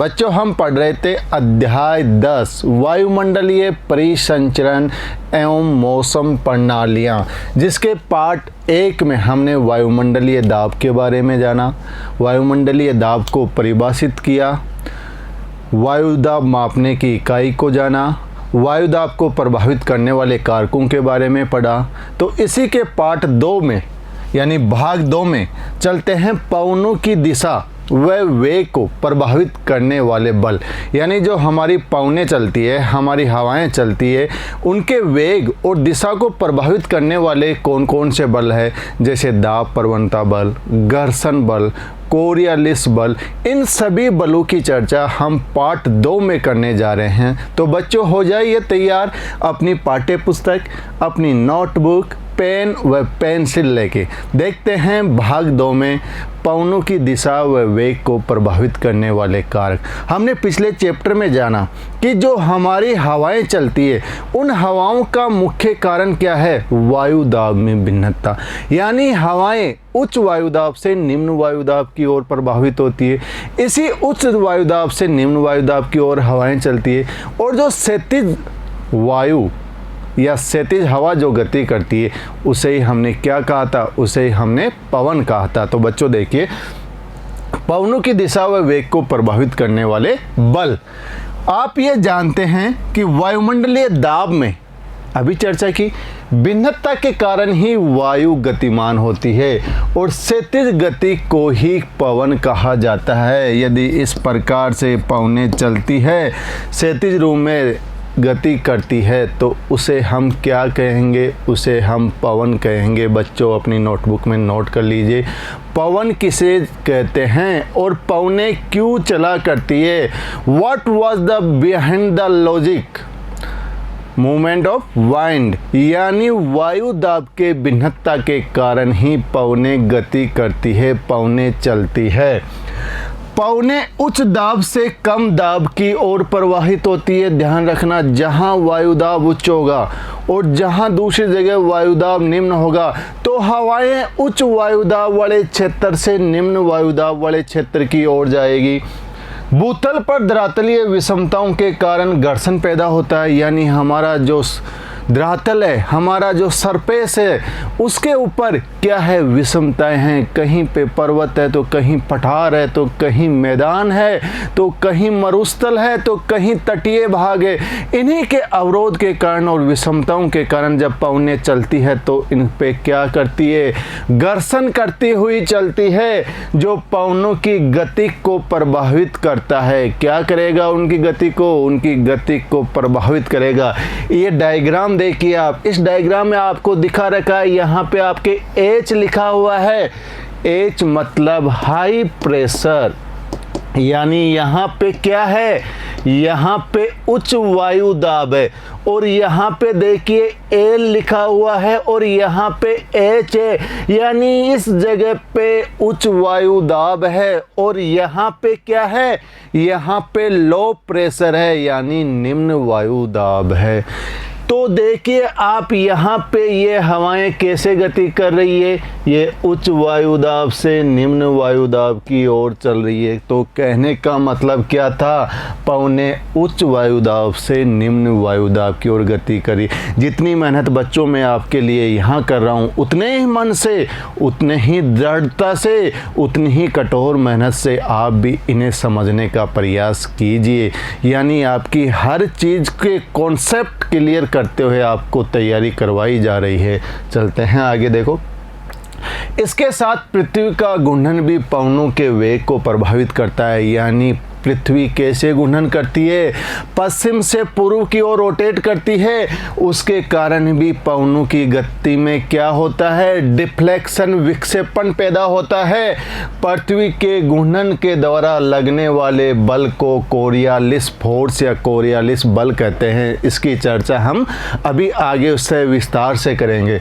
बच्चों हम पढ़ रहे थे अध्याय 10 वायुमंडलीय परिसंचरण एवं मौसम प्रणालियाँ, जिसके पार्ट 1 में हमने वायुमंडलीय दाब के बारे में जाना, वायुमंडलीय दाब को परिभाषित किया, वायुदाब मापने की इकाई को जाना, वायुदाब को प्रभावित करने वाले कारकों के बारे में पढ़ा। तो इसी के पार्ट 2 में यानी भाग 2 में चलते हैं पवनों की दिशा व वेग को प्रभावित करने वाले बल, यानी जो हमारी पवनें चलती है, हमारी हवाएं चलती है, उनके वेग और दिशा को प्रभावित करने वाले कौन कौन से बल है, जैसे दाब प्रवणता बल, घर्षण बल, कोरियोलिस बल। इन सभी बलों की चर्चा हम पार्ट 2 में करने जा रहे हैं। तो बच्चों हो जाइए तैयार, अपनी पाठ्य पुस्तक, अपनी नोटबुक, पेन व पेंसिल लेके देखते हैं भाग 2 में पवनों की दिशा व वेग को प्रभावित करने वाले कारक। हमने पिछले चैप्टर में जाना कि जो हमारी हवाएं चलती है, उन हवाओं का मुख्य कारण क्या है, वायुदाब में भिन्नता, यानी हवाएं उच्च वायुदाब से निम्न वायुदाब की ओर प्रभावित होती है, इसी उच्च वायुदाब से निम्न वायुदाब की ओर हवाएं चलती है, और जो क्षैतिज वायु या क्षैतिज हवा जो गति करती है उसे ही हमने क्या कहा था, उसे ही हमने पवन कहा था। तो बच्चों देखिए, पवनों की दिशा व वेग को प्रभावित करने वाले बल। आप ये जानते हैं कि वायुमंडलीय दाब में अभी चर्चा की भिन्नता के कारण ही वायु गतिमान होती है, और क्षैतिज गति को ही पवन कहा जाता है। यदि इस प्रकार से पवनें चलती है, क्षैतिज रूप में गति करती है, तो उसे हम क्या कहेंगे, उसे हम पवन कहेंगे। बच्चों अपनी नोटबुक में नोट कर लीजिए, पवन किसे कहते हैं और पवनें क्यों चला करती है। What was the behind the logic movement of wind, यानी वायु दाब के भिन्नता के कारण ही पवनें गति करती है, पवनें चलती है। पवनें उच्च दाब से कम दाब की ओर प्रवाहित होती है। ध्यान रखना, जहां वायुदाब उच्च होगा और जहां दूसरी जगह वायुदाब निम्न होगा, तो हवाएं उच्च वायुदाब वाले क्षेत्र से निम्न वायुदाब वाले क्षेत्र की ओर जाएगी। भूतल पर धरातलीय विषमताओं के कारण घर्षण पैदा होता है, यानी हमारा जो धरातल है, हमारा जो सरफेस है, उसके ऊपर क्या है, विषमताएं हैं। कहीं पे पर्वत है तो कहीं पठार है, तो कहीं मैदान है, तो कहीं मरुस्थल है, तो कहीं तटीय भाग है। इन्हीं के अवरोध के कारण और विषमताओं के कारण जब पवनें चलती है तो इन पे क्या करती है, घर्षण करती हुई चलती है, जो पवनों की गति को प्रभावित करता है। क्या करेगा, उनकी गति को प्रभावित करेगा। ये डायग्राम देखिए आप, इस डायग्राम में आपको दिखा रखा है, यहाँ पे आपके H लिखा हुआ है। H मतलब हाई प्रेशर, यानी यहाँ पे क्या है, यहाँ पे उच्च वायु दाब है, और यहाँ पे देखिए L लिखा हुआ है और यहाँ पे H है, यानी इस जगह पे उच्च वायु दाब है, और यहाँ पे क्या है, यहाँ पे लो प्रेशर है, यानी निम्न वायु दाब है। तो देखिए आप यहाँ पे ये हवाएं कैसे गति कर रही है, ये उच्च वायुदाब से निम्न वायुदाब की ओर चल रही है। तो कहने का मतलब क्या था, पवनें उच्च वायुदाब से निम्न वायुदाब की ओर गति करी। जितनी मेहनत बच्चों में आपके लिए यहाँ कर रहा हूँ, उतने ही मन से, उतने ही दृढ़ता से, उतनी ही कठोर मेहनत से आप भी इन्हें समझने का प्रयास कीजिए। यानी आपकी हर चीज़ के कॉन्सेप्ट क्लियर करते हुए आपको तैयारी करवाई जा रही है। चलते हैं आगे, देखो इसके साथ पृथ्वी का घूर्णन भी पवनों के वेग को प्रभावित करता है। यानी पृथ्वी कैसे घूर्णन करती है, पश्चिम से पूर्व की ओर रोटेट करती है, उसके कारण भी पवनों की गति में क्या होता है, डिफ्लेक्शन, विक्षेपण पैदा होता है। पृथ्वी के घूर्णन के द्वारा लगने वाले बल को कोरियोलिस फोर्स या कोरियोलिस बल कहते हैं। इसकी चर्चा हम अभी आगे उससे विस्तार से करेंगे।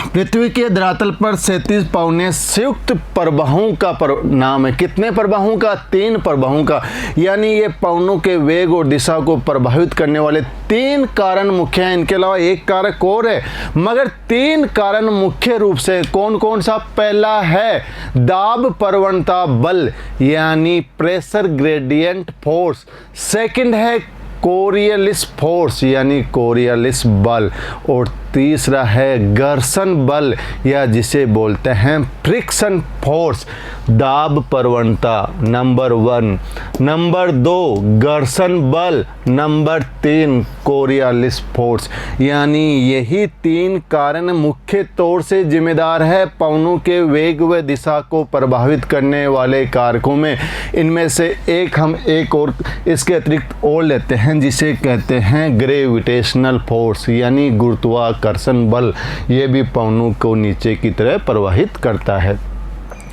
पृथ्वी के धरातल पर 37 पवने संयुक्त प्रवाहों का नाम है। कितने प्रवाहों का? 3 प्रवाहों का। यानी ये पवनों के वेग और दिशा को प्रभावित करने वाले 3 कारण मुख्य हैं। इनके अलावा एक कारक और है, मगर 3 कारण मुख्य रूप से कौन कौन सा? पहला है दाब प्रवणता बल यानी प्रेशर ग्रेडियंट फोर्स। सेकंड है कोरियलिस फोर्स यानी कोरियलिस बल। और तीसरा है घर्षण बल या जिसे बोलते हैं फ्रिक्शन फोर्स। दाब प्रवणता नंबर 1, नंबर 2 घर्षण बल, नंबर 3 कोरियलिस फोर्स। यानी यही 3 कारण मुख्य तौर से जिम्मेदार है पवनों के वेग व दिशा को प्रभावित करने वाले कारकों में। इनमें से हम एक और इसके अतिरिक्त और लेते हैं जिसे कहते हैं ग्रेविटेशनल फोर्स यानी गुरुत्वाकर्षण बल। ये भी पवनों को नीचे की तरह प्रवाहित करता है।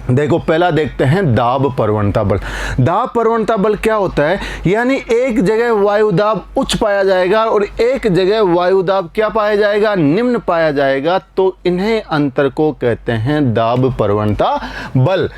देखो पहला देखते हैं दाब प्रवणता बल। दाब प्रवणता बल क्या होता है? यानी एक जगह वायु दाब उच्च पाया जाएगा और एक जगह वायु दाब क्या पाया जाएगा? निम्न पाया जाएगा। तो इन्हें अंतर को कहते हैं दाब प्रवणता बल।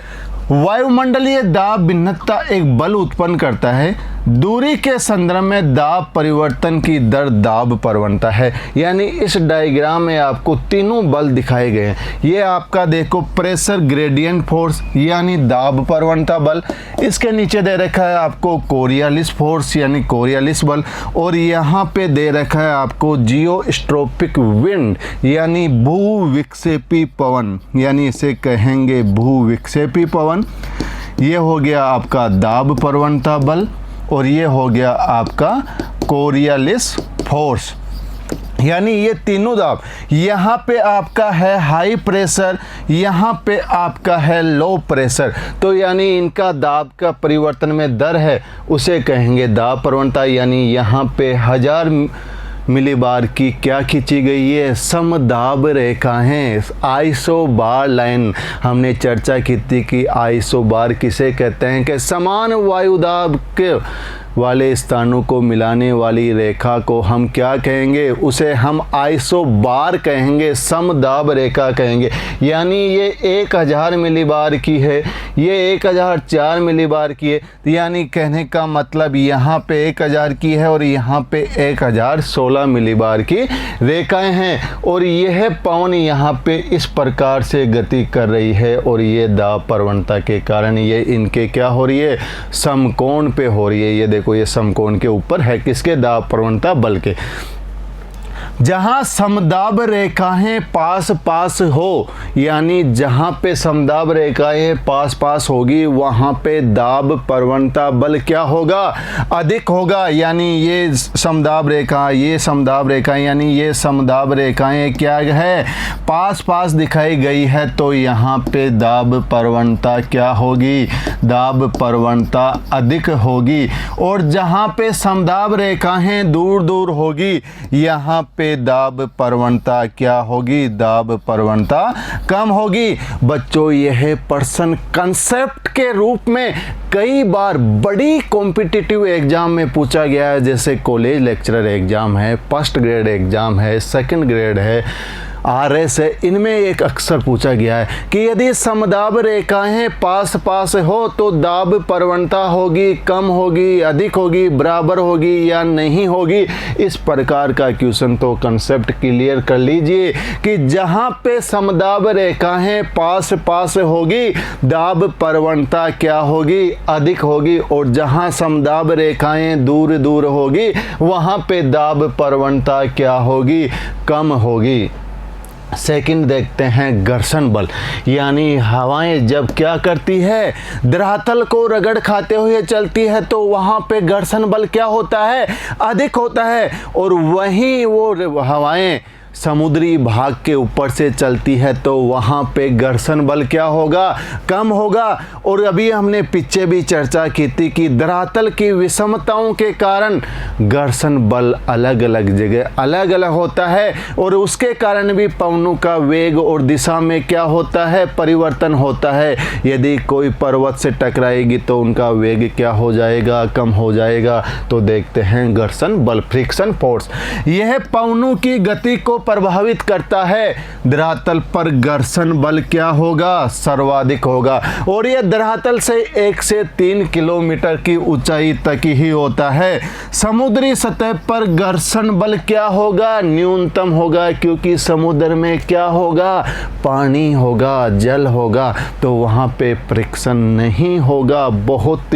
वायुमंडलीय दाब भिन्नता एक बल उत्पन्न करता है। दूरी के संदर्भ में दाब परिवर्तन की दर दाब प्रवणता है। यानी इस डायग्राम में आपको तीनों बल दिखाए गए हैं। ये आपका देखो प्रेशर ग्रेडियंट फोर्स यानी दाब प्रवणता बल। इसके नीचे दे रखा है आपको कोरियलिस फोर्स यानी कोरियलिस बल। और यहाँ पे दे रखा है आपको जियोस्ट्रोपिक विंड यानी भूविक्षेपी पवन, यानी इसे कहेंगे भूविक्षेपी पवन। ये हो गया आपका दाब प्रवणता बल और ये हो गया आपका कोरियलिस फोर्स। यानी ये तीनों दाब, यहाँ पे आपका है हाई प्रेशर, यहाँ पे आपका है लो प्रेशर। तो यानी इनका दाब का परिवर्तन में दर है उसे कहेंगे दाब प्रवणता। यानी यहाँ पे 1000 मिलीबार की क्या खींची गई है? समदाब रेखाएं, आइसोबार लाइन। हमने चर्चा की थी कि आइसोबार किसे कहते हैं कि समान वायुदाब के वाले स्थानों को मिलाने वाली रेखा को हम क्या कहेंगे? उसे हम आइसोबार कहेंगे, समदाब रेखा कहेंगे। यानी ये 1000 मिलीबार की है, ये 1004 मिलीबार की है। यानी कहने का मतलब यहाँ पे 1000 की है और यहाँ पे 1016 मिलीबार की रेखाएं हैं। और यह पवन यहाँ पे इस प्रकार से गति कर रही है और ये दाब प्रवणता के कारण ये इनके क्या हो रही है? समकोण पे हो रही है। ये देखो ये समकोण के ऊपर है, किसके? दाब प्रवणता बल के। जहां समदाब रेखाएं पास पास हो, यानी जहां पे समदाब रेखाएं पास पास होगी वहां पे दाब प्रवणता बल क्या होगा? अधिक होगा। यानी ये समदाब रेखा, ये समदाब रेखा, यानी ये समदाब रेखाएं क्या है? पास पास दिखाई गई है। तो यहाँ पे दाब प्रवणता क्या होगी? दाब प्रवणता अधिक होगी। और जहाँ पे समदाब रेखाएं दूर दूर होगी यहाँ पे दाब प्रवणता क्या होगी? दाब प्रवणता कम होगी। बच्चों यह पर्सन कंसेप्ट के रूप में कई बार बड़ी कॉम्पिटिटिव एग्जाम में पूछा गया है, जैसे कॉलेज लेक्चरर एग्जाम है, फर्स्ट ग्रेड एग्जाम है, सेकंड ग्रेड है, RS है। इनमें एक अक्सर पूछा गया है कि यदि समदाब रेखाएं पास पास हो तो दाब प्रवणता होगी, कम होगी, अधिक होगी, बराबर होगी या नहीं होगी। इस प्रकार का क्वेश्चन तो कंसेप्ट क्लियर कर लीजिए कि जहां पे समदाब रेखाएं पास पास होगी दाब प्रवणता क्या होगी? अधिक होगी। और जहां समदाब रेखाएं दूर दूर होगी वहां पे दाब प्रवणता क्या होगी? कम होगी। सेकंड देखते हैं घर्षण बल। यानी हवाएं जब क्या करती है? धरातल को रगड़ खाते हुए चलती है तो वहाँ पे घर्षण बल क्या होता है? अधिक होता है। और वहीं वो हवाएं समुद्री भाग के ऊपर से चलती है तो वहाँ पे घर्षण बल क्या होगा? कम होगा। और अभी हमने पीछे भी चर्चा की थी कि धरातल की विषमताओं के कारण घर्षण बल अलग अलग जगह अलग अलग होता है और उसके कारण भी पवनों का वेग और दिशा में क्या होता है? परिवर्तन होता है। यदि कोई पर्वत से टकराएगी तो उनका वेग क्या हो जाएगा? कम हो जाएगा। तो देखते हैं घर्षण बल, फ्रिक्शन फोर्स। यह पवनों की गति को प्रभावित करता है, धरातल पर घर्षण बल क्या होगा, सर्वाधिक होगा। और यह धरातल से 1 से 3 किलोमीटर की ऊंचाई तक ही होता है। समुद्री सतह पर घर्षण बल क्या होगा, न्यूनतम होगा, क्योंकि समुद्र में क्या होगा, पानी होगा, जल होगा, तो वहाँ पे फ्रिक्शन नहीं होगा, बहुत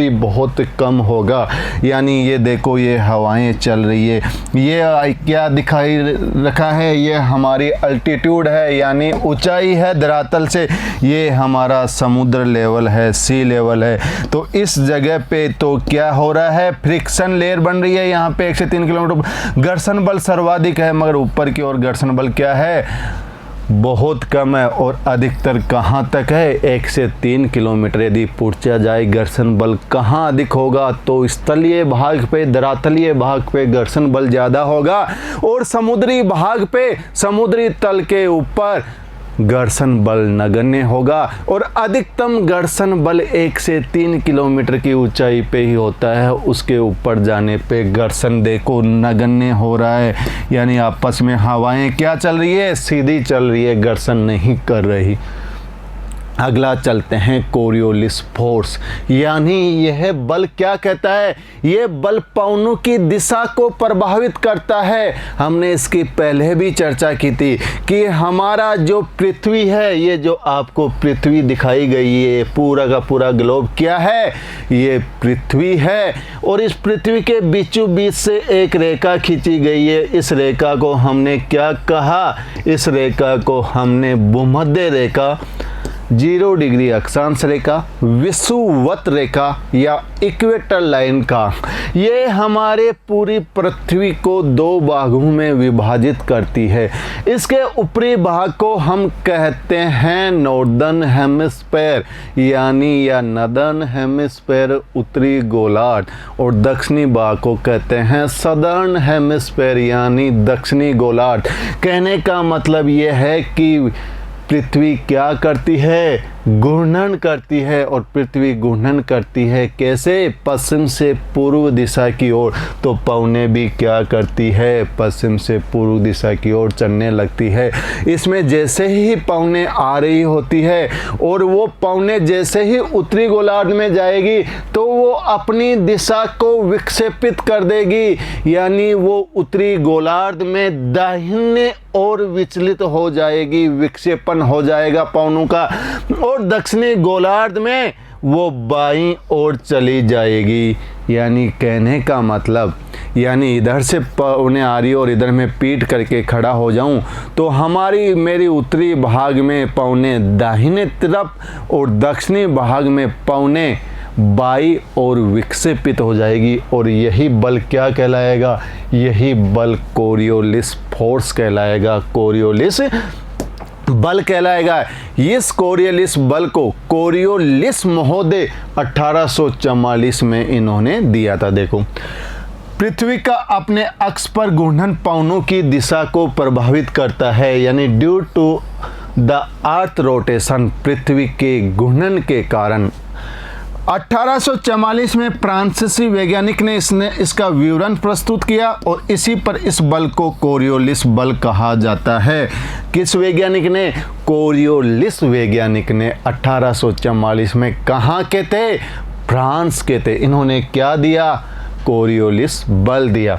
कम होगा। यानी ये देखो, ये हवाएं चल रही है, ये क्या दिखाई रखा है, ये हमारी अल्टीट्यूड है, यानी ऊंचाई है धरातल से, ये हमारा समुद्र लेवल है, सी लेवल है। तो इस जगह पे तो क्या हो रहा है, फ्रिक्शन लेयर बन रही है यहाँ पे 1 से 3 किलोमीटर, घर्षण बल सर्वाधिक है, मगर ऊपर की ओर घर्षण बल क्या है, बहुत कम है। और अधिकतर कहाँ तक है, 1 से 3 किलोमीटर यदि पूछा जाए घर्षण बल कहाँ अधिक होगा, तो स्थलीय भाग पे, धरातलीय भाग पे घर्षण बल ज़्यादा होगा, और समुद्री भाग पे, समुद्री तल के ऊपर घर्षण बल नगण्य होगा। और अधिकतम घर्षण बल 1 से 3 किलोमीटर की ऊंचाई पे ही होता है, उसके ऊपर जाने पे घर्षण देखो नगण्य हो रहा है, यानी आपस में हवाएं क्या चल रही है, सीधी चल रही है, घर्षण नहीं कर रही। अगला चलते हैं कोरियोलिस फोर्स, यानी यह बल क्या कहता है, यह बल पवनों की दिशा को प्रभावित करता है। हमने इसकी पहले भी चर्चा की थी कि हमारा जो पृथ्वी है, ये जो आपको पृथ्वी दिखाई गई है, पूरा का पूरा ग्लोब क्या है, ये पृथ्वी है। और इस पृथ्वी के बीचों बीच से एक रेखा खींची गई है, इस रेखा को हमने क्या कहा, इस रेखा को हमने भूमध्य रेखा, 0 डिग्री अक्षांश रेखा, विषुवत रेखा या इक्वेटर लाइन का, ये हमारे पूरी पृथ्वी को 2 भागों में विभाजित करती है। इसके ऊपरी भाग को हम कहते हैं नॉर्दर्न हेमिस्फेयर, यानी या नदर्न हेमिस्फेयर, उत्तरी गोलार्ध, और दक्षिणी भाग को कहते हैं सदर्न हेमिस्फेयर, यानी दक्षिणी गोलार्ध। कहने का मतलब यह है कि पृथ्वी क्या करती है, घूर्णन करती है, और पृथ्वी घूर्णन करती है कैसे, पश्चिम से पूर्व दिशा की ओर। तो पवनें भी क्या करती है, पश्चिम से पूर्व दिशा की ओर चलने लगती है। इसमें जैसे ही पवनें आ रही होती है, और वो पवनें जैसे ही उत्तरी गोलार्ध में जाएगी, तो वो अपनी दिशा को विक्षेपित कर देगी, यानी वो उत्तरी गोलार्ध में दाहिने और विचलित हो जाएगी, विक्षेपण हो जाएगा पवनों का, और दक्षिणी गोलार्ध में वो बाईं ओर चली जाएगी। यानी कहने का मतलब, यानी इधर से पवनें आ रही और इधर मैं पीट करके खड़ा हो जाऊं, तो मेरी उत्तरी भाग में पवनें दाहिने तरफ और दक्षिणी भाग में पवनें बाई और विक्षेपित हो जाएगी। और यही बल क्या कहलाएगा, यही बल कोरियोलिस फोर्स कहलाएगा, कोरियोलिस बल कहलाएगा। इस कोरियोलिस बल को कोरियोलिस महोदय 1844 में इन्होंने दिया था। देखो, पृथ्वी का अपने अक्ष पर घूर्णन पवनों की दिशा को प्रभावित करता है, यानी due to the earth rotation, पृथ्वी के घूर्णन के कारण। 1844 में फ्रांसीसी वैज्ञानिक ने इसका विवरण प्रस्तुत किया, और इसी पर इस बल को कोरियोलिस बल कहा जाता है। किस वैज्ञानिक ने, कोरियोलिस वैज्ञानिक ने 1844 में कहाँ के थे, फ्रांस के थे। इन्होंने क्या दिया, कोरियोलिस बल दिया।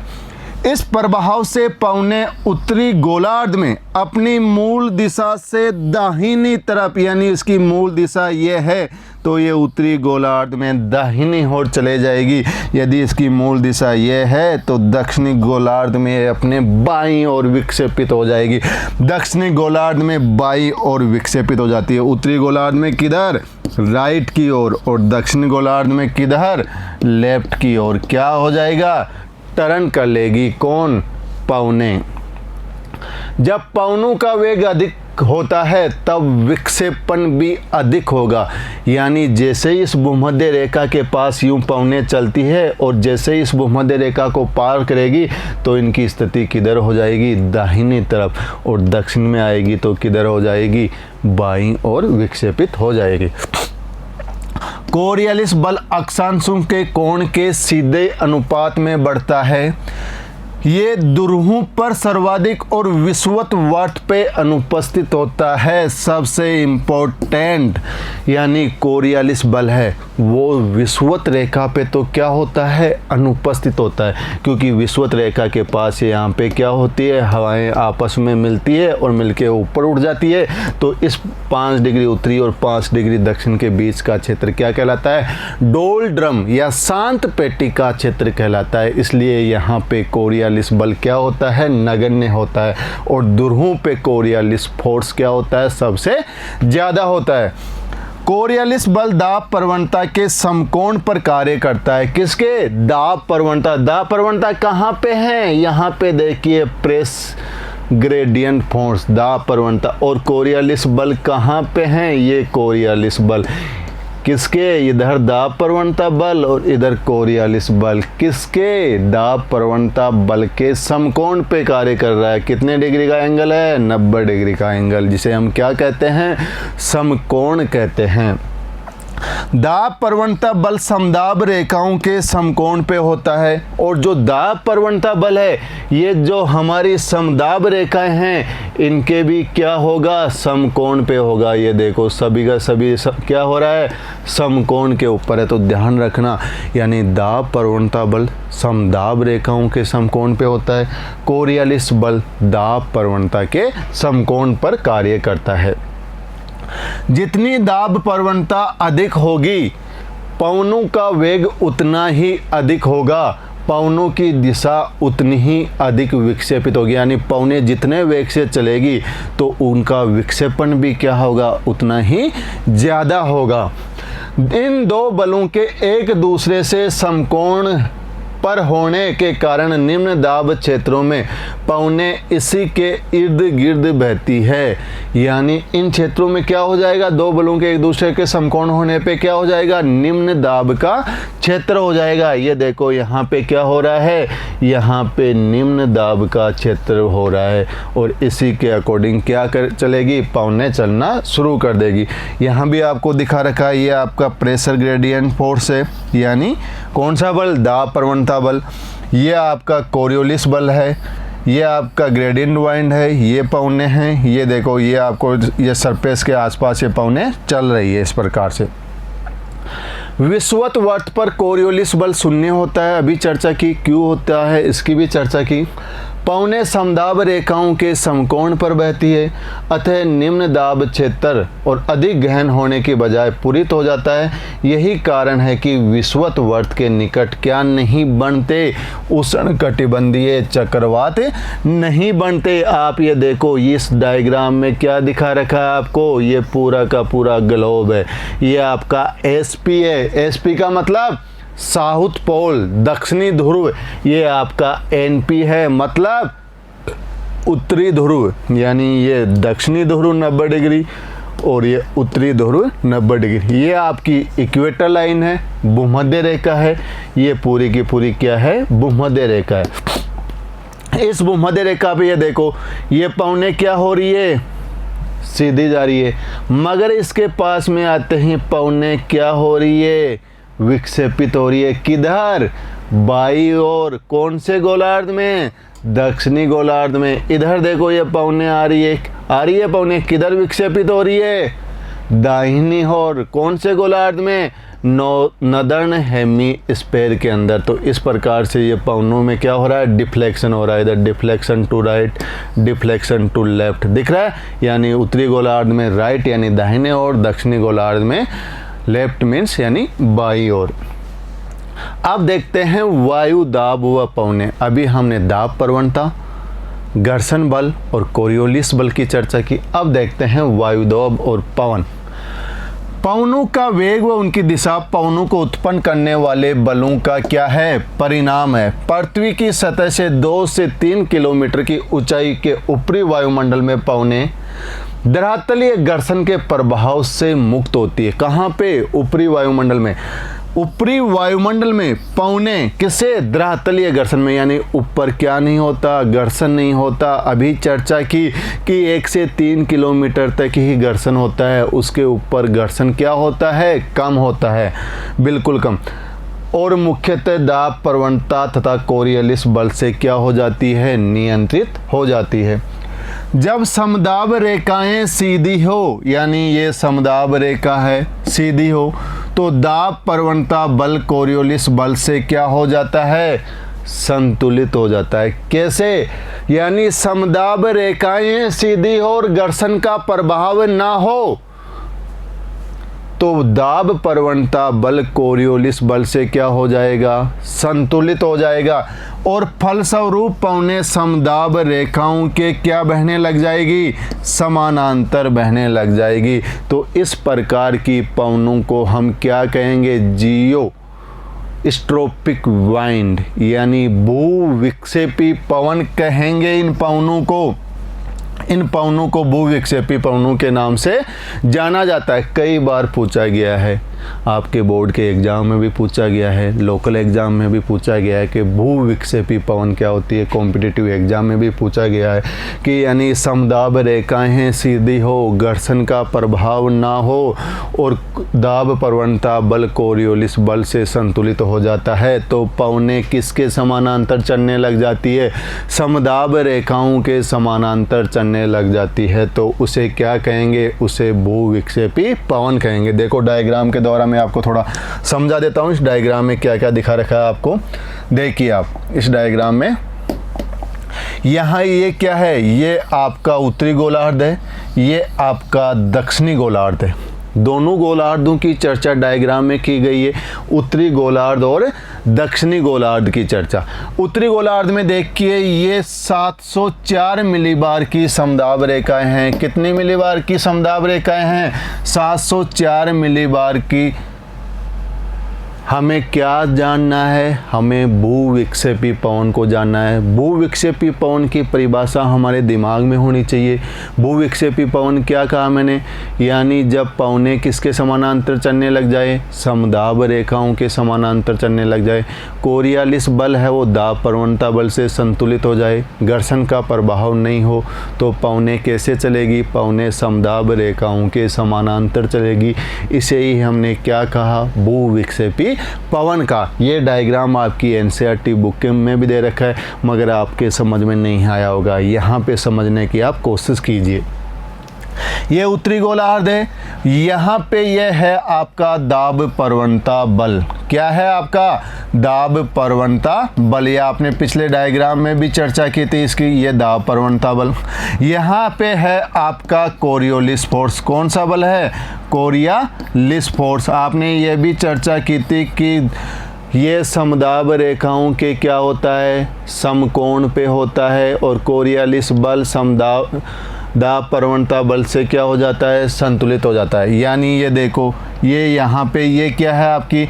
इस प्रभाव से पवनें उत्तरी गोलार्ध में अपनी मूल दिशा से दाहिनी तरफ, यानी इसकी मूल दिशा ये है, तो ये उत्तरी गोलार्ध में दाहिनी ओर चले जाएगी। यदि इसकी मूल दिशा ये है, तो दक्षिणी गोलार्ध में अपने बाईं ओर विक्षेपित हो जाएगी। दक्षिणी गोलार्ध में बाईं ओर विक्षेपित हो जाती है, उत्तरी गोलार्ध में किधर, राइट की ओर, और दक्षिणी गोलार्ध में किधर, लेफ्ट की ओर। क्या हो जाएगा, टर्न कर लेगी, कौन, पवनें। जब पवनों का वेग अधिक होता है तब विक्षेपण भी अधिक होगा, यानी जैसे ही इस भूमध्य रेखा के पास यूं पवनें चलती है, और जैसे ही इस भूमध्य रेखा को पार करेगी तो इनकी स्थिति किधर हो जाएगी, दाहिनी तरफ, और दक्षिण में आएगी तो किधर हो जाएगी, बाईं ओर विक्षेपित हो जाएगी। कोरियोलिस बल अक्षांशों के कोण के सीधे अनुपात में बढ़ता है। ये ध्रुवों पर सर्वाधिक और विषुवत वट पे अनुपस्थित होता है। सबसे इम्पोर्टेंट यानी कोरियालिस बल है वो विषुवत रेखा पे तो क्या होता है, अनुपस्थित होता है, क्योंकि विषुवत रेखा के पास यहाँ पे क्या होती है, हवाएं आपस में मिलती है और मिलके ऊपर उड़ जाती है। तो इस 5 डिग्री उत्तरी और 5 डिग्री दक्षिण के बीच का क्षेत्र क्या कहलाता है, डोलड्रम या शांत पेटी का क्षेत्र कहलाता है। इसलिए यहाँ पे कोरियालिस बल क्या होता है, नगण्य होता है। और ध्रुवों पे कोरियालिस फोर्स क्या होता है, सबसे ज़्यादा होता है। कोरियालिस बल दाब प्रवणता के समकोण पर कार्य करता है। किसके, दाब प्रवणता। दाब प्रवणता कहाँ पे है, यहाँ पे देखिए प्रेस ग्रेडियंट फोर्स, दाब प्रवणता। और कोरियालिस बल कहाँ पे हैं, ये कोरियालिस बल किसके, इधर दाब प्रवणता बल और इधर कोरियालिस बल किसके, दाब प्रवणता बल के समकोण पे कार्य कर रहा है। कितने डिग्री का एंगल है, 90 डिग्री का एंगल, जिसे हम क्या कहते हैं, समकोण कहते हैं। दाब प्रवणता बल समदाब रेखाओं के समकोण पे होता है। और जो दाब प्रवणता बल है ये जो हमारी समदाब रेखाएं हैं इनके भी क्या होगा, समकोण पे होगा। ये देखो सभी का सभी क्या हो रहा है, समकोण के ऊपर है। तो ध्यान रखना, यानी दाब प्रवणता बल समदाब रेखाओं के समकोण पे होता है। कोरियालिस बल दाब प्रवणता के समकोण पर कार्य करता है। जितनी दाब प्रवणता अधिक होगी पवनों का वेग उतना ही अधिक होगा, पवनों की दिशा उतनी ही अधिक विक्षेपित होगी। यानी पवनें जितने वेग से चलेगी तो उनका विक्षेपण भी क्या होगा, उतना ही ज़्यादा होगा। इन दो बलों के एक दूसरे से समकोण पर होने के कारण निम्न दाब क्षेत्रों में पवनें इसी के इर्द गिर्द बहती है। यानी इन क्षेत्रों में क्या हो जाएगा, दो बलों के एक दूसरे के समकोण होने पे क्या हो जाएगा, निम्न दाब का क्षेत्र हो जाएगा। ये देखो यहाँ पे क्या हो रहा है, यहाँ पे निम्न दाब का क्षेत्र हो रहा है और इसी के अकॉर्डिंग क्या कर चलेगी, पवनें चलना शुरू कर देगी। यहाँ भी आपको दिखा रखा है, ये आपका प्रेशर ग्रेडियंट फोर्स है, यानी कौन सा बल, दाब प्रवणता बल। ये आपका कोरियोलिस बल है, ये आपका ग्रेडियंट वाइंड है, ये पवनें हैं। ये देखो ये आपको ये सरफेस के आसपास ये पवनें चल रही है इस प्रकार से। विषुवत वट पर कोरियोलिस बल शून्य होता है, अभी चर्चा की, क्यों होता है इसकी भी चर्चा की। पवनें समदाब रेखाओं के समकोण पर बहती है, अतः निम्न दाब क्षेत्र और अधिक गहन होने की बजाय पूरित हो जाता है। यही कारण है कि विषुवत वट के निकट क्या नहीं बनते, उष्णकटिबंधीय चक्रवात नहीं बनते। आप ये देखो इस डायग्राम में क्या दिखा रखा है आपको, ये पूरा का पूरा ग्लोब है, ये आपका एसपी है। एसपी का मतलब साउथ पोल, दक्षिणी ध्रुव। ये आपका एनपी है, मतलब उत्तरी ध्रुव, यानी ये दक्षिणी ध्रुव 90 डिग्री और ये उत्तरी ध्रुव 90 डिग्री। ये आपकी इक्वेटर लाइन है, भूमध्य रेखा है, ये पूरी की पूरी क्या है, भूमध्य रेखा है। इस भूमध्य रेखा पे ये देखो ये पवनें क्या हो रही है, सीधी जा रही है, मगर इसके पास में आते ही पवनें क्या हो रही है, विक्षेपित हो रही है। किधर, बाई ओर, कौन से गोलार्ध में, दक्षिणी गोलार्ध में। इधर देखो ये पवनें आ रही है पवनें, किधर विक्षेपित हो रही है, दाहिनी ओर, कौन से गोलार्ध में, नदर्न हेमीस्फीयर के अंदर। तो इस प्रकार से ये पवनों में क्या हो रहा है, डिफ्लेक्शन हो रहा है। इधर deflection to right, deflection to left दिख रहा है, यानी उत्तरी गोलार्ध में राइट यानी दाहिने ओर, दक्षिणी गोलार्ध में लेफ्ट मीन्स यानी बाई ओर। अब देखते हैं वायु दाब व पवनें। अभी हमने दाब प्रवणता, घर्षण बल और कोरियोलिस बल की चर्चा की। अब देखते हैं वायु दाब और पवन। पवनों का वेग व उनकी दिशा पवनों को उत्पन्न करने वाले बलों का क्या है, परिणाम है। पृथ्वी की सतह से 2 से 3 किलोमीटर की ऊंचाई के ऊपरी वायुमंडल में पवनें धरातलीय घर्षण के प्रभाव से मुक्त होती है। कहाँ पे, ऊपरी वायुमंडल में। ऊपरी वायुमंडल में पवनें किसे, धरातलीय घर्षण में, यानी ऊपर क्या नहीं होता, घर्षण नहीं होता। अभी चर्चा की कि 1 से 3 किलोमीटर तक ही घर्षण होता है, उसके ऊपर घर्षण क्या होता है, कम होता है, बिल्कुल कम। और मुख्यतः दाब प्रवणता तथा कोरियलिस बल से क्या हो जाती है, नियंत्रित हो जाती है। जब समदाब रेखाएं सीधी हो, यानी ये समदाब रेखा है, सीधी हो, तो दाब प्रवणता बल कोरियोलिस बल से क्या हो जाता है, संतुलित हो जाता है। कैसे, यानी समदाब रेखाएं सीधी हो और घर्षण का प्रभाव ना हो तो दाब प्रवणता बल कोरियोलिस बल से क्या हो जाएगा, संतुलित हो जाएगा और फलस्वरूप पौने समदाब रेखाओं के क्या बहने लग जाएगी, समानांतर बहने लग जाएगी। तो इस प्रकार की पवनों को हम क्या कहेंगे, जियो स्ट्रोपिक वाइंड यानी भूविक्षेपी पवन कहेंगे। इन पवनों को भूविक्षेपी पवनों के नाम से जाना जाता है। कई बार पूछा गया है, आपके बोर्ड के एग्ज़ाम में भी पूछा गया है, लोकल एग्ज़ाम में भी पूछा गया है कि भूविक्षेपी पवन क्या होती है। कॉम्पिटिटिव एग्ज़ाम में भी पूछा गया है कि यानी समदाब रेखाएं सीधी हो, घर्षण का प्रभाव ना हो और दाब प्रवणता बल कोरियोलिस बल से संतुलित हो जाता है तो पवनें किसके समानांतर चलने लग जाती है, समदाब रेखाओं के समानांतर चलने लग जाती है। तो उसे क्या कहेंगे, उसे भूविक्षेपी पवन कहेंगे। देखो डायग्राम के द्वारा मैं आपको थोड़ा समझा देता हूँ। इस डायग्राम में क्या क्या दिखा रखा है आपको, देखिए आप इस डायग्राम में यहाँ ये क्या है, ये आपका उत्तरी गोलार्ध है, ये आपका दक्षिणी गोलार्ध है। दोनों गोलार्धों की चर्चा डायग्राम में की गई है, उत्तरी गोलार्ध और दक्षिणी गोलार्ध की चर्चा। उत्तरी गोलार्ध में देखिए ये 704 मिलीबार की समदाब रेखाएं हैं। कितनी मिलीबार की समदाब रेखाएं हैं, 704 मिलीबार की। हमें क्या जानना है, हमें भूविक्षेपी पवन को जानना है। भूविक्षेपी पवन की परिभाषा हमारे दिमाग में होनी चाहिए। भूविक्षेपी पवन क्या कहा मैंने, यानी जब पवनें किसके समानांतर चलने लग जाए, समदाब रेखाओं के समानांतर चलने लग जाए। कोरियोलिस बल है वो दाब प्रवणता बल से संतुलित हो जाए, घर्षण का प्रभाव नहीं हो तो पवनें कैसे चलेगी, पवनें समदाब रेखाओं के समानांतर चलेगी। इसे ही हमने क्या कहा, भूविक्षेपी पवन का। ये डायग्राम आपकी एनसीईआरटी बुक में भी दे रखा है मगर आपके समझ में नहीं आया होगा, यहाँ पे समझने की आप कोशिश कीजिए। ये उत्तरी गोलार्ध है, यहाँ पे ये है आपका दाब प्रवणता बल। क्या है आपका, दाब प्रवणता बल। ये आपने पिछले डायग्राम में भी चर्चा की थी इसकी, ये दाब प्रवणता बल। यहाँ पे है आपका कोरियोलिस फोर्स। कौन सा बल है, कोरियोलिस फोर्स। आपने ये भी चर्चा की थी कि ये समदाब रेखाओं के क्या होता है, समकोण पे होता है और कोरियोलिस बल दाब प्रवणता बल से क्या हो जाता है, संतुलित हो जाता है। यानी ये देखो, ये यहाँ पे ये क्या है आपकी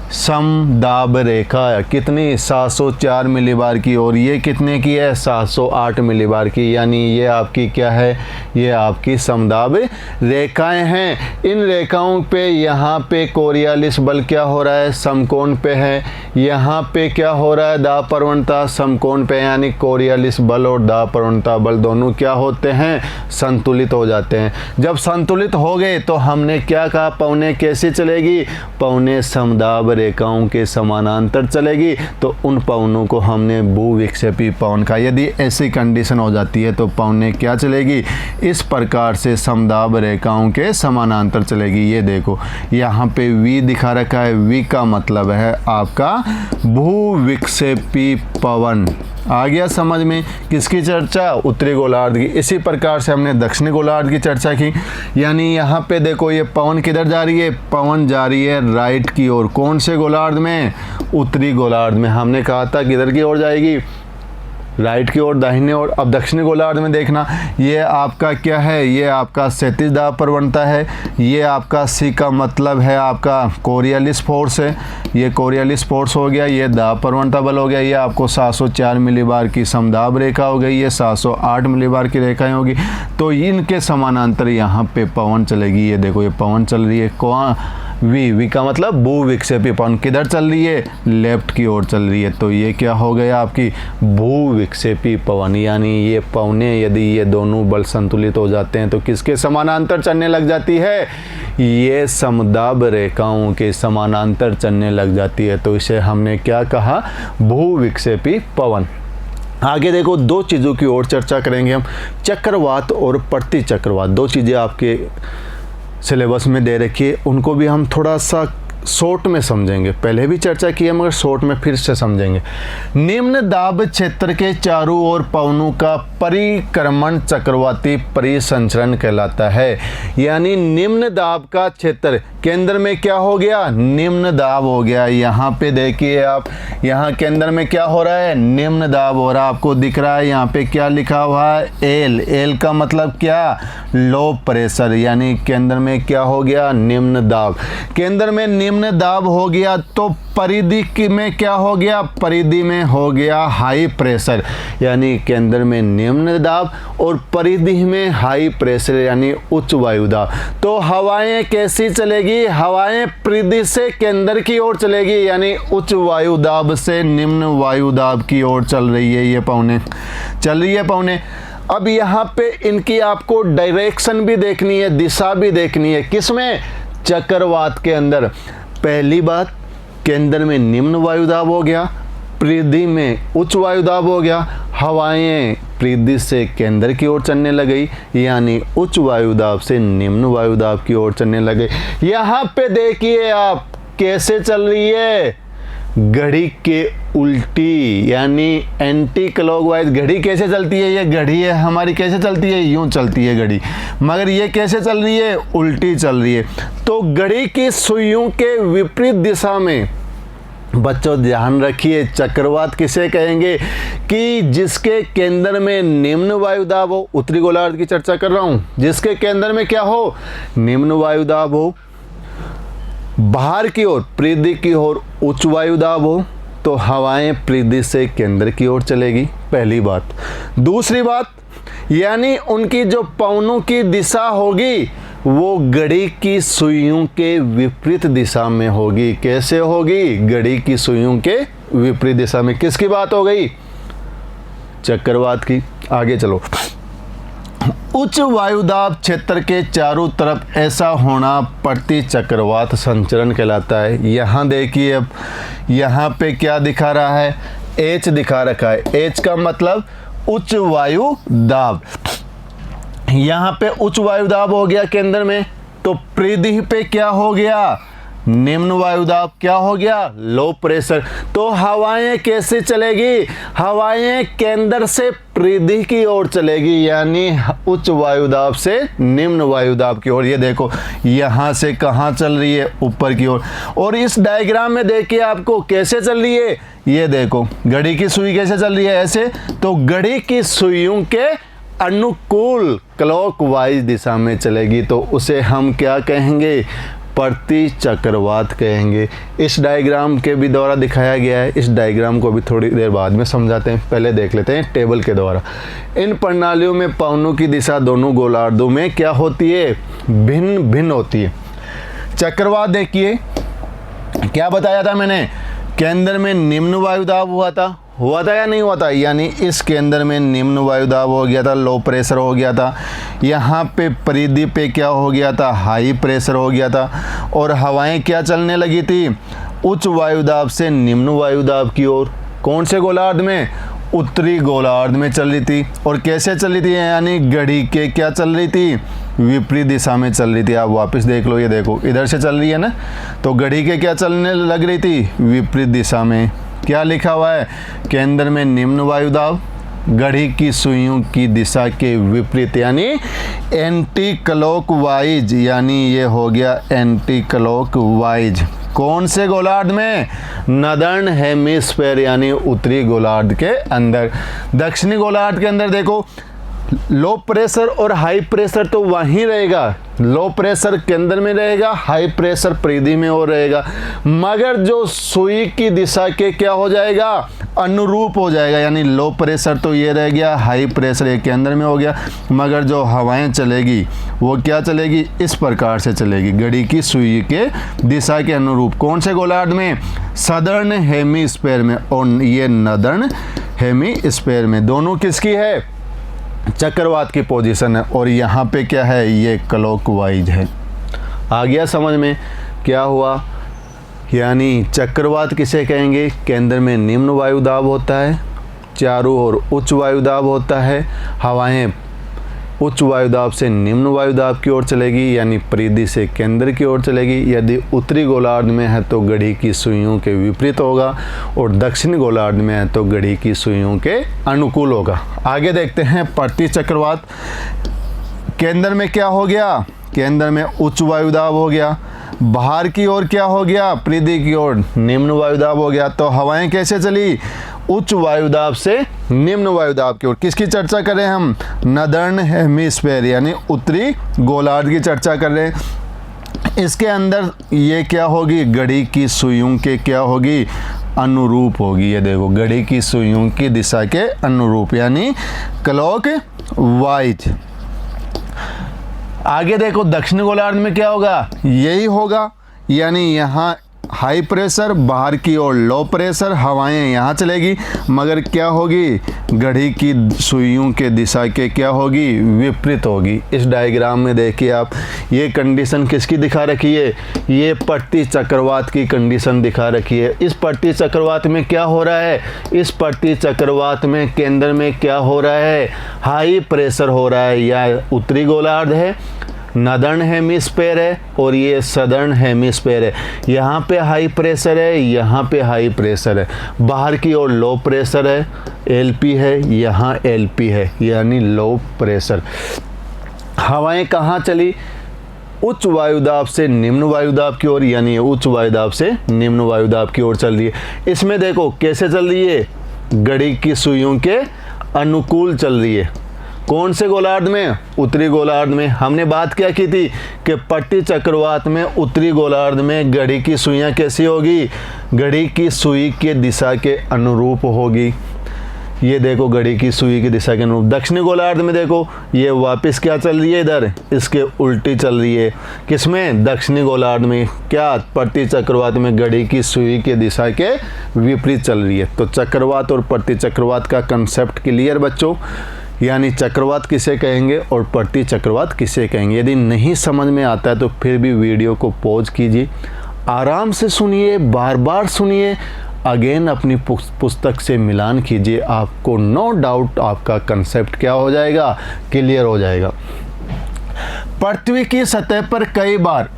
समदाब रेखा है, कितनी 704 मिलीबार की और ये कितने की है, 708 मिलीबार की। यानी ये आपकी क्या है, ये आपकी समदाब रेखाएं हैं। इन रेखाओं पे यहाँ पे कोरियोलिस बल क्या हो रहा है, समकोण पे है। यहाँ पे क्या हो रहा है, दाब प्रवणता समकोण पे, यानी कोरियोलिस बल और दाब प्रवणता बल दोनों क्या होते हैं, संतुलित हो जाते हैं। जब संतुलित हो गए तो हमने क्या कहा, पवनें कैसे चलेगी, पवनें समदाब रेखाओं के समानांतर चलेगी। तो उन पवनों को हमने भूविक्षेपी पवन का। यदि ऐसी कंडीशन हो जाती है तो पवनें क्या चलेगी, इस प्रकार से समदाब रेखाओं के समानांतर चलेगी। ये देखो यहाँ पे V दिखा रखा है, V का मतलब है आपका भूविक्षेपी पवन। आ गया समझ में, किसकी चर्चा, उत्तरी गोलार्ध की। इसी प्रकार से हमने दक्षिणी गोलार्ध की चर्चा की। यानी यहाँ पे देखो ये पवन किधर जा रही है, पवन जा रही है राइट की ओर। कौन से गोलार्ध में, उत्तरी गोलार्ध में। हमने कहा था किधर की ओर जाएगी, राइट की ओर, दाहिने ओर। अब दक्षिणी गोलार्ध में देखना, ये आपका क्या है, ये आपका क्षैतिज दाब प्रवणता है। ये आपका सी का मतलब है आपका कोरियोलिस फोर्स है, ये कोरियोलिस फोर्स हो गया। ये दाब प्रवणता बल हो गया। ये आपको 704 मिलीबार की समदाब रेखा हो गई, ये 708 मिलीबार की रेखाएं होगी। तो इनके समानांतर यहाँ पे पवन चलेगी। ये देखो ये पवन चल रही है, वी का मतलब भूविक्षेपी पवन किधर चल रही है, लेफ्ट की ओर चल रही है। तो ये क्या हो गया आपकी भूविक्षेपी पवन, यानी ये पवनें यदि ये दोनों बल संतुलित हो जाते हैं तो किसके समानांतर चलने लग जाती है, ये समदाब रेखाओं के समानांतर चलने लग जाती है। तो इसे हमने क्या कहा, भूविक्षेपी पवन। आगे देखो, दो चीज़ों की ओर चर्चा करेंगे हम, चक्रवात और प्रतिचक्रवात। दो चीज़ें आपके सिलेबस में दे रखी है, उनको भी हम थोड़ा सा शॉर्ट में समझेंगे। पहले भी चर्चा की है मगर शॉर्ट में फिर से समझेंगे। निम्न दाब क्षेत्र के चारों ओर पवनों का परिक्रमण चक्रवाती परिसंचरण कहलाता है। यानी निम्न दाब का क्षेत्र, केंद्र में क्या हो गया, निम्न दाब हो गया। यहाँ पे देखिए आप, यहाँ केंद्र में क्या हो रहा है, निम्न दाब हो रहा है। आपको दिख रहा है यहाँ पे क्या लिखा हुआ है, एल। एल का मतलब क्या, लो प्रेशर, यानी केंद्र में क्या हो गया, निम्न दाब। केंद्र में निम्न दाब हो गया तो परिधि में क्या हो गया, परिधि में हो गया हाई प्रेशर, यानी केंद्र में निम्न दाब और परिधि में हाई प्रेशर यानी उच्च वायु दाब। तो हवाएं कैसी चलेगी, हवाएं परिधि से केंद्र की ओर चलेगी, यानी उच्च वायु दाब से निम्न वायु दाब की ओर चल रही है ये पवनें, चल रही है पवनें। अब यहाँ पे इनकी आपको डायरेक्शन भी देखनी है, दिशा भी देखनी है, किसमें, चक्रवात के अंदर। पहली बात, केंद्र में निम्न वायुदाब हो गया, परिधि में उच्च वायुदाब हो गया, हवाएं परिधि से केंद्र की ओर चलने लगी, यानी उच्च वायुदाब से निम्न वायुदाब की ओर चलने लगे। यहाँ पे देखिए आप कैसे चल रही है, घड़ी के उल्टी, यानी एंटी क्लॉकवाइज घड़ी कैसे चलती है, ये घड़ी है हमारी कैसे चलती है, यूं चलती है घड़ी, मगर ये कैसे चल रही है, उल्टी चल रही है। तो घड़ी की सुइयों के विपरीत दिशा में, बच्चों ध्यान रखिए, चक्रवात किसे कहेंगे कि जिसके केंद्र में निम्न वायुदाब हो, उत्तरी गोलार्ध की चर्चा कर रहा हूं, जिसके केंद्र में क्या हो, निम्न वायुदाब हो, बाहर की ओर परिधि की ओर उच्च वायुदाब हो, तो हवाएं परिधि से केंद्र की ओर चलेगी, पहली बात। दूसरी बात, यानी उनकी जो पवनों की दिशा होगी वो घड़ी की सुइयों के विपरीत दिशा में होगी। कैसे होगी, घड़ी की सुइयों के विपरीत दिशा में। किसकी बात हो गई, चक्रवात की। आगे चलो, उच्च वायुदाब क्षेत्र के चारों तरफ ऐसा होना प्रतिचक्रवात संचरण कहलाता है। यहाँ देखिए, अब यहाँ पे क्या दिखा रहा है, एच दिखा रखा है। एच का मतलब उच्च वायु दाब। यहाँ पे उच्च वायुदाब हो गया केंद्र में, तो परिधि पे क्या हो गया, निम्न वायुदाब, क्या हो गया, लो प्रेशर। तो हवाएं कैसे चलेगी, हवाएं केंद्र से परिधि की ओर चलेगी, यानी उच्च वायुदाब से निम्न वायुदाब की ओर। ये देखो यहाँ से कहाँ चल रही है, ऊपर की ओर। और इस डायग्राम में देखिए आपको कैसे चल रही है, ये देखो घड़ी की सुई कैसे चल रही है, ऐसे। तो घड़ी की सुइयों के अनुकूल क्लॉकवाइज दिशा में चलेगी, तो उसे हम क्या कहेंगे, प्रतिचक्रवात कहेंगे। इस डायग्राम के भी द्वारा दिखाया गया है, इस डायग्राम को भी थोड़ी देर बाद में समझाते हैं, पहले देख लेते हैं टेबल के द्वारा। इन प्रणालियों में पवनों की दिशा दोनों गोलार्धों में क्या होती है, भिन्न भिन्न होती है। चक्रवात देखिए, क्या बताया था मैंने, केंद्र में निम्न वायुदाब हुआ था या नहीं हुआ था, यानी इस केंद्र में निम्न वायुदाब हो गया था, लो प्रेशर हो गया था। यहाँ पे परिधि पे क्या हो गया था, हाई प्रेशर हो गया था। और हवाएं क्या चलने लगी थी, उच्च वायुदाब से निम्न वायुदाब की ओर। कौन से गोलार्ध में, उत्तरी गोलार्ध में चल रही थी। और कैसे चल रही थी, यानी घड़ी के क्या चल रही थी, विपरीत दिशा में चल रही थी। आप वापस देख लो, ये देखो इधर से चल रही है ना, तो घड़ी के क्या चलने लग रही थी, विपरीत दिशा में। क्या लिखा हुआ है, केंद्र में निम्न वायुदाब, घड़ी की सुइयों की दिशा के विपरीत, यानी एंटी क्लॉकवाइज, यानी ये हो गया एंटी क्लॉकवाइज। कौन से गोलार्ध में, नदर्न हेमिस्फीयर, यानी उत्तरी गोलार्ध के अंदर। दक्षिणी गोलार्ध के अंदर देखो लो प्रेशर और हाई प्रेशर तो वहीं रहेगा, लो प्रेशर केंद्र में रहेगा, हाई प्रेशर परिधि में और रहेगा, मगर जो सुई की दिशा के क्या हो जाएगा, अनुरूप हो जाएगा। यानी लो प्रेशर तो ये रह गया, हाई प्रेशर ये केंद्र में हो गया, मगर जो हवाएं चलेगी वो क्या चलेगी, इस प्रकार से चलेगी, घड़ी की सुई के दिशा के अनुरूप। कौन से गोलार्ध में, सदर्न हेमीस्फेयर में और ये नदर्न हेमीस्फेयर में। दोनों किसकी है, चक्रवात की पोजीशन है। और यहाँ पे क्या है, ये क्लॉकवाइज है। आ गया समझ में क्या हुआ, यानी चक्रवात किसे कहेंगे, केंद्र में निम्न वायुदाब होता है, चारों ओर उच्च वायुदाब होता है, हवाएं उच्च वायुदाब से निम्न वायुदाब की ओर चलेगी, यानी परिधि से केंद्र की ओर चलेगी। यदि उत्तरी गोलार्ध में है तो घड़ी की सुइयों के विपरीत होगा, और दक्षिणी गोलार्ध में है तो घड़ी की सुइयों के अनुकूल होगा। आगे देखते हैं प्रति चक्रवात। केंद्र में क्या हो गया, केंद्र में उच्च वायुदाब हो गया, बाहर की ओर क्या हो गया, परिधि की ओर निम्न वायुदाब हो गया। तो हवाएं कैसे चली, उच्च वायुदाब से निम्न वायुदाब की ओर। किसकी चर्चा करें हम, नदर्न हेमीस्फेयर यानी उत्तरी गोलार्ध की चर्चा कर रहे हैं। इसके अंदर ये क्या होगी, घड़ी की सुइयों के क्या होगी, अनुरूप होगी। ये देखो, घड़ी की सुइयों की दिशा के अनुरूप, यानी क्लॉकवाइज। आगे देखो, दक्षिण गोलार्ध में क्या होगा, यही होगा, यानी यहाँ हाई प्रेशर, बाहर की ओर लो प्रेशर, हवाएं यहाँ चलेगी, मगर क्या होगी, घड़ी की सुइयों के दिशा के क्या होगी, विपरीत होगी। इस डायग्राम में देखिए आप, ये कंडीशन किसकी दिखा रखी है, ये प्रति चक्रवात की कंडीशन दिखा रखी है। इस प्रति चक्रवात में क्या हो रहा है, इस प्रति चक्रवात में केंद्र में क्या हो रहा है, हाई प्रेशर हो रहा है। या उत्तरी गोलार्ध है, नदर्न हेमीस्फेयर है, और ये सदर्न हेमीस्फेयर है। यहाँ पे हाई प्रेशर है, यहाँ पे हाई प्रेशर है, बाहर की ओर लो प्रेशर है, एलपी है, यहाँ एलपी है, यानी लो प्रेशर। हवाएं कहाँ चली, उच्च वायुदाब से निम्न वायुदाब की ओर, यानी उच्च वायुदाब से निम्न वायुदाब की ओर चल रही है। इसमें देखो कैसे चल रही है, घड़ी की सुइयों के अनुकूल चल रही है। कौन से गोलार्ध में, उत्तरी गोलार्ध में। हमने बात क्या की थी कि प्रति चक्रवात में उत्तरी गोलार्ध में घड़ी की सुइयां कैसी होगी, घड़ी की सुई के दिशा के अनुरूप होगी। ये देखो, घड़ी की सुई की दिशा के अनुरूप। दक्षिणी गोलार्ध में देखो, ये वापस क्या चल रही है, इधर इसके उल्टी चल रही है। किसमें, दक्षिणी गोलार्ध में क्या, प्रति चक्रवात में घड़ी की सुई के दिशा के विपरीत चल रही है। तो चक्रवात और प्रति चक्रवात का कंसेप्ट क्लियर बच्चों, यानी चक्रवात किसे कहेंगे और प्रति चक्रवात किसे कहेंगे। यदि नहीं समझ में आता है तो फिर भी वीडियो को पॉज कीजिए, आराम से सुनिए, बार बार सुनिए, अगेन अपनी पुस्तक से मिलान कीजिए, आपको नो डाउट आपका कंसेप्ट क्या हो जाएगा, क्लियर हो जाएगा। पृथ्वी की सतह पर कई बार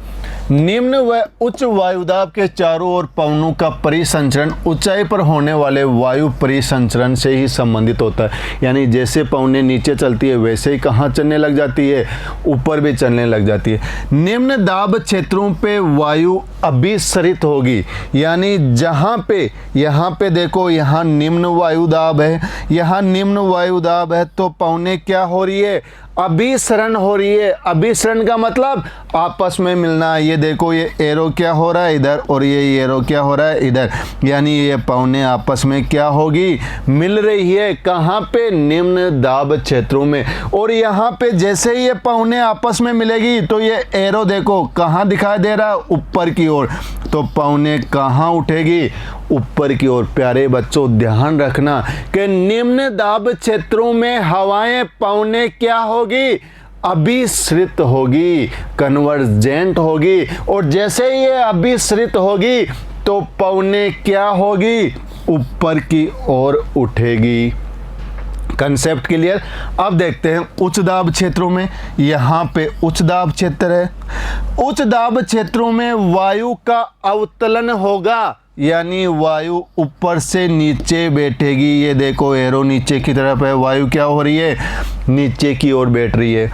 निम्न व उच्च वायुदाब के चारों ओर पवनों का परिसंचरण ऊंचाई पर होने वाले वायु परिसंचरण से ही संबंधित होता है। यानी जैसे पवनें नीचे चलती है वैसे ही कहाँ चलने लग जाती है, ऊपर भी चलने लग जाती है। निम्न दाब क्षेत्रों पे वायु अभिसरित होगी, यानी जहाँ पे, यहाँ पे देखो, यहाँ निम्न वायुदाब है, यहाँ निम्न वायुदाब है, तो पवनें क्या हो रही है, अभिसरण हो रही है। अभिसरण का मतलब आपस में मिलना। ये देखो, ये एरो क्या हो रहा है इधर, और ये एरो क्या हो रहा है इधर, यानी ये पवनें आपस में क्या होगी, मिल रही है। कहाँ पे, निम्न दाब क्षेत्रों में। और यहाँ पे जैसे ही ये पवनें आपस में मिलेगी तो ये एरो देखो कहाँ दिखाई दे रहा है, ऊपर की ओर। तो पवनें कहाँ उठेगी, ऊपर की ओर। प्यारे बच्चों ध्यान रखना कि निम्न दाब क्षेत्रों में हवाएं पवनें क्या होगी, अभिसरित होगी, कन्वर्जेंट होगी। और जैसे ही ये अभिसरित होगी तो पवनें क्या होगी, ऊपर की ओर उठेगी। Concept clear. अब देखते हैं उच्च दाब क्षेत्रों में। यहाँ पे उच्च दाब क्षेत्र है, उच्च दाब क्षेत्रों में वायु का अवतलन होगा, यानी वायु ऊपर से नीचे बैठेगी। ये देखो एरो नीचे की तरफ है, वायु क्या हो रही है, नीचे की ओर बैठ रही है।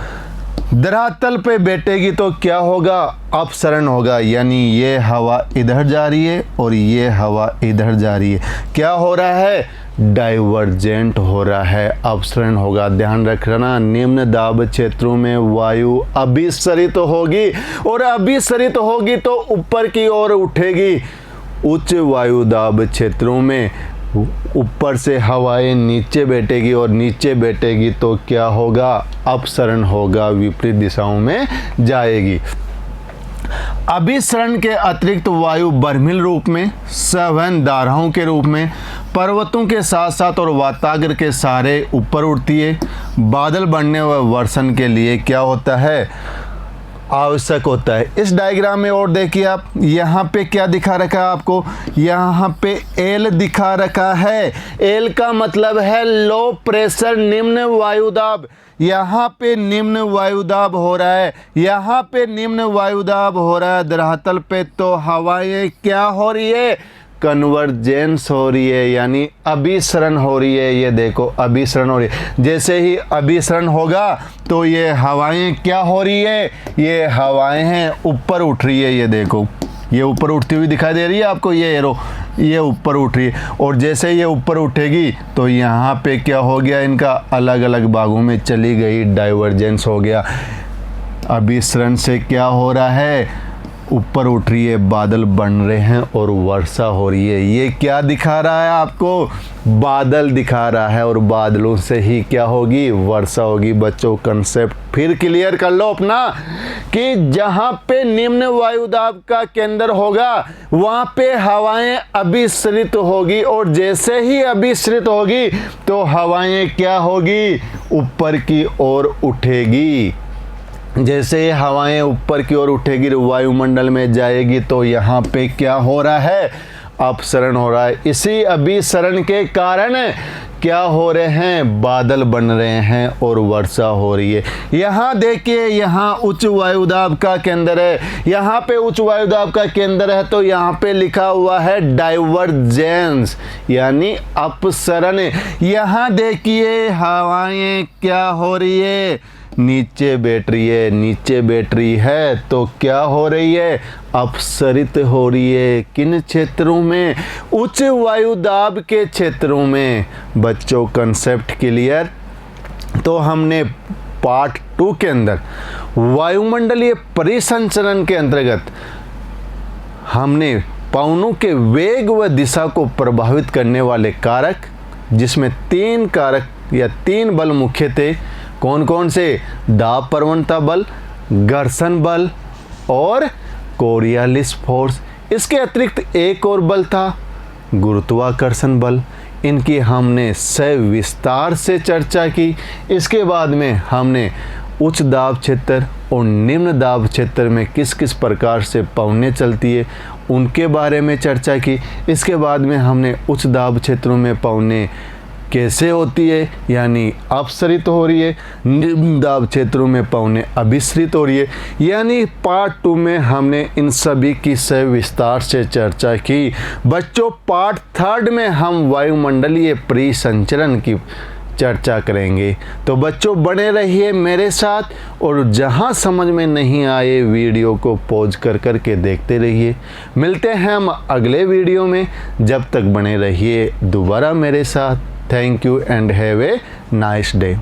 धरातल पे बैठेगी तो क्या होगा, अपसरण होगा, यानी ये हवा इधर जा रही है और ये हवा इधर जा रही है। क्या हो रहा है, डाइवर्जेंट हो रहा है, अपसरण होगा। ध्यान रखना, निम्न दाब क्षेत्रों में वायु अभिसरित होगी और अभिसरित होगी तो ऊपर की ओर उठेगी। उच्च वायु दाब क्षेत्रों में ऊपर से हवाएं नीचे बैठेगी और नीचे बैठेगी तो क्या होगा, अपसरण होगा, विपरीत दिशाओं में जाएगी। अभिसरण के अतिरिक्त वायु बर्मिल रूप में, संवहन धाराओं के रूप में पर्वतों के साथ साथ और वाताग्र के सहारे ऊपर उठती है। बादल बनने व वर्षण के लिए क्या होता है, आवश्यक होता है। इस डायग्राम में और देखिए आप, यहाँ पे क्या दिखा रखा है आपको, यहाँ पे एल दिखा रखा है। एल का मतलब है लो प्रेशर, निम्न वायुदाब। यहाँ पे निम्न वायुदाब हो रहा है, यहाँ पे निम्न वायुदाब हो रहा है धरातल पे, तो हवाएं क्या हो रही है, कन्वर्जेंस हो रही है, यानी अभिसरण हो रही है। ये देखो अभिसरण हो रही है। जैसे ही अभिसरण होगा तो ये हवाएं क्या हो रही है, ये हवाएं हैं ऊपर उठ रही है। ये देखो ये ऊपर उठती हुई दिखाई दे रही है आपको, ये एरो ये ऊपर उठ रही है। और जैसे ये ऊपर उठेगी तो यहाँ पे क्या हो गया, इनका अलग अलग भागों में चली गई, डाइवर्जेंस हो गया। अभिसरण से क्या हो रहा है, ऊपर उठ रही है, बादल बन रहे हैं और वर्षा हो रही है। ये क्या दिखा रहा है आपको, बादल दिखा रहा है और बादलों से ही क्या होगी, वर्षा होगी। बच्चों कंसेप्ट फिर क्लियर कर लो अपना कि जहां पे निम्न वायुदाब का केंद्र होगा वहां पे हवाएं अभिसरित होगी और जैसे ही अभिसरित होगी तो हवाएं क्या होगी, ऊपर की ओर उठेगी। जैसे हवाएं ऊपर की ओर उठेगी, वायुमंडल में जाएगी तो यहाँ पे क्या हो रहा है, अपसरण हो रहा है। इसी अभिसरण के कारण क्या हो रहे हैं, बादल बन रहे हैं और वर्षा हो रही है। यहाँ देखिए, यहाँ उच्च वायुदाब का केंद्र है, यहाँ पे उच्च वायुदाब का केंद्र है तो यहाँ पे लिखा हुआ है डाइवर्जेंस, यानी अपसरण। यहाँ देखिए हवाएं क्या हो रही है, नीचे बैठ रही है, नीचे बैठ रही है तो क्या हो रही है, अपसरित हो रही है। किन क्षेत्रों में, उच्च वायुदाब के क्षेत्रों में। बच्चों कंसेप्ट क्लियर। तो हमने पार्ट 2 के अंदर वायुमंडलीय परिसंचरण के अंतर्गत हमने पवनों के वेग व दिशा को प्रभावित करने वाले कारक, जिसमें 3 कारक या 3 बल मुख्य थे। कौन कौन से, दाब प्रवणता बल, घर्षण बल और कोरियोलिस फोर्स। इसके अतिरिक्त एक और बल था, गुरुत्वाकर्षण बल। इनकी हमने सविस्तार से चर्चा की। इसके बाद में हमने उच्च दाब क्षेत्र और निम्न दाब क्षेत्र में किस किस प्रकार से पवनें चलती है उनके बारे में चर्चा की। इसके बाद में हमने उच्च दाब क्षेत्रों में पवनें कैसे होती है, यानी अपसरित हो रही है, निम्न दाब क्षेत्रों में पवनें अभिसरित हो रही है। यानी पार्ट 2 में हमने इन सभी की सविस्तार से चर्चा की। बच्चों पार्ट 3 में हम वायुमंडलीय परिसंचरण की चर्चा करेंगे। तो बच्चों बने रहिए मेरे साथ और जहां समझ में नहीं आए वीडियो को पॉज कर करके देखते रहिए। मिलते हैं हम अगले वीडियो में, जब तक बने रहिए दोबारा मेरे साथ। Thank you and have a nice day.